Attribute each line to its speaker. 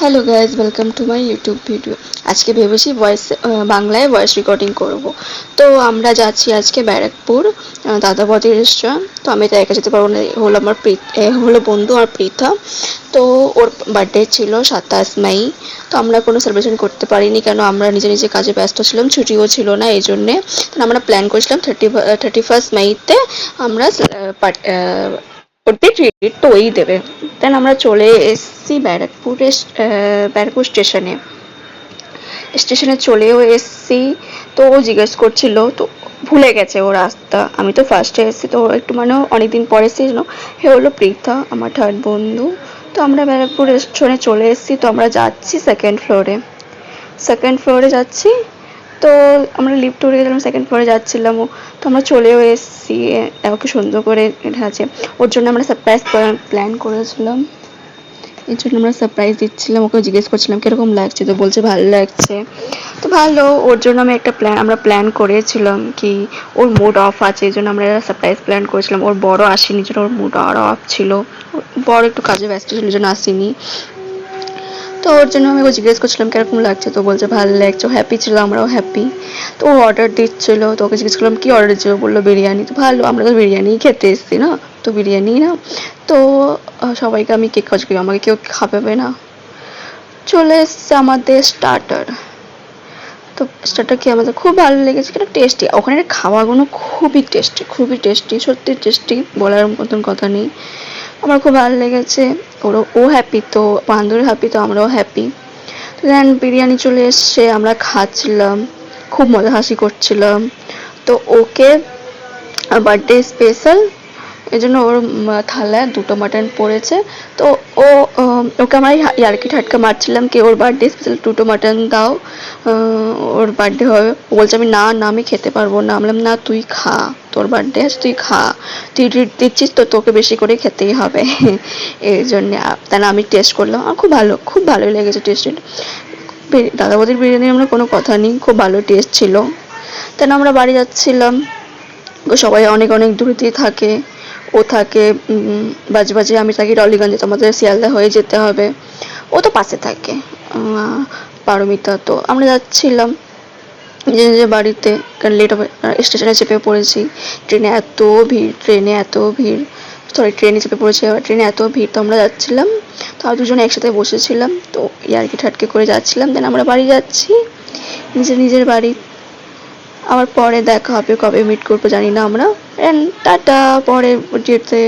Speaker 1: Hello guys, welcome to my YouTube video. আজকে ভেবেছি বাংলায় ভয়েস রেকর্ডিং করব। তো আমরা যাচ্ছি আজকে ব্যারাকপুর দাদা বৌদির রেস্টুরেন্ট। তো আমি তো একা যেতে পারবো না, হলো আমার হলো বন্ধু আর প্রীতা। তো ওর বার্থডে ছিল 27 মে। তো আমরা কোনো সেলিব্রেশন করতে পারিনি, কেন আমরা নিজে নিজে কাজে ব্যস্ত ছিলাম, ছুটিও ছিল না, এই জন্যে। আমরা প্ল্যান করেছিলাম 31st মেতে আমরা ওতে ট্রিট তো ওই দেবে। দেন আমরা চলে এসেছি ব্যারাকপুর স্টেশনে চলেও এসেছি। তো ও জিজ্ঞেস করছিল, তো ভুলে গেছে ও রাস্তা। আমি তো ফার্স্টে এসেছি, তো একটু মানে অনেকদিন পরে এসেছি। হে হলো প্রীতা, আমার থার্ড বন্ধু। তো আমরা ব্যারাকপুর রেস্টুরেন্টে চলে এসেছি। তো আমরা যাচ্ছি সেকেন্ড ফ্লোরে যাচ্ছি। তো আমরা লিফট উঠে গেলাম, সেকেন্ড ফ্লোরে যাচ্ছিলাম। তো আমরা চলেও এসেছি। ওকে সুন্দর করে এটা আছে, ওর জন্য আমরা সারপ্রাইজ প্ল্যান করেছিলাম। এর জন্য আমরা সারপ্রাইজ দিচ্ছিলাম, ওকে জিজ্ঞেস করছিলাম কিরকম লাগছে। তো বলছে ভালো লাগছে। তো ভালো, ওর জন্য আমরা প্ল্যান করেছিলাম কি ওর মুড অফ আছে, এই জন্য আমরা সারপ্রাইজ প্ল্যান করেছিলাম। ওর বড় আসেনি, জন্য ওর মুড আরও অফ ছিল। বড় একটু কাজে ব্যস্ত ছিল, জন্য আসেনি। তো ওর জন্য আমি ওকে জিজ্ঞেস করছিলাম কিরকম লাগছে। তো বলছে ভালো লাগছে, হ্যাপি ছিল, আমরাও হ্যাপি। তো ও অর্ডার দিচ্ছিল, তো ওকে জিজ্ঞেস করলাম কি অর্ডার দিচ্ছিল, বললো বিরিয়ানি। তো ভালো, আমরা তো বিরিয়ানি খেতে এসেছি না, তো বিরিয়ানি না। তো সবাইকে আমি কেক খাওয়াচ্ছি, আমাকে কেউ খাবে না। চলে এসছে আমাদের স্টার্টার। তো স্টার্টার খেয়ে আমাদের খুব ভালো লেগেছে, কিন্তু টেস্টি। ওখানে খাওয়াগুলো খুবই টেস্টি, সত্যি টেস্টি, বলার মতন কথা নেই। আমার খুব ভালো লেগেছে। ও হ্যাপি, তো বান্ধবী হ্যাপি, তো আমরাও হ্যাপি। তো দেন বিরিয়ানি চলে এসছে, আমরা খাচ্ছিলাম, খুব মজা হাসি করছিলাম। তো ওকে বার্থডে স্পেশাল, এই জন্য ওর থালায় 2টো মাটন পড়েছে। তো ও ওকে আমরা ইয়ার্কি ঠাটকা মারছিলাম কি ওর বার্থডে স্পেশাল 2টো মাটন দাও, ওর বার্থডে হবে। ও বলছে আমি না আমি খেতে পারবো না। বললাম না তুই খা, তোর বার্থডে আছে, তুই খা, তুই ট্রিট দিচ্ছিস তো তোকে বেশি করে খেতেই হবে। এই জন্যে তাই আমি টেস্ট করলাম, আমার খুব ভালো লেগেছে টেস্ট। দাদা বৌদির বিরিয়ানি আমরা কোনো কথা নেই, খুব ভালো টেস্ট ছিল। তাই আমরা বাড়ি যাচ্ছিলাম। সবাই অনেক অনেক দূরেতেই থাকে। ও থাকে বাজে, আমি থাকি টলিগঞ্জে, তো আমাদের শিয়ালদা হয়ে যেতে হবে। ও তো পাশে থাকে পারমিতা। তো আমরা যাচ্ছিলাম নিজের নিজের বাড়িতে, কারণ লেট হবে। স্টেশনে চেপে পড়েছি, ট্রেনে চেপে পড়েছি, ট্রেনে এত ভিড়। তো আমরা যাচ্ছিলাম, তো আর দুজনে একসাথে বসেছিলাম, তো ইয়ার্কি ঠাটকে করে যাচ্ছিলাম। দেন আমরা বাড়ি যাচ্ছি, নিজের বাড়ি। আবার পরে দেখা হবে, কবে মিট করবো জানি না আমরা। টাটা, পরে যেতে।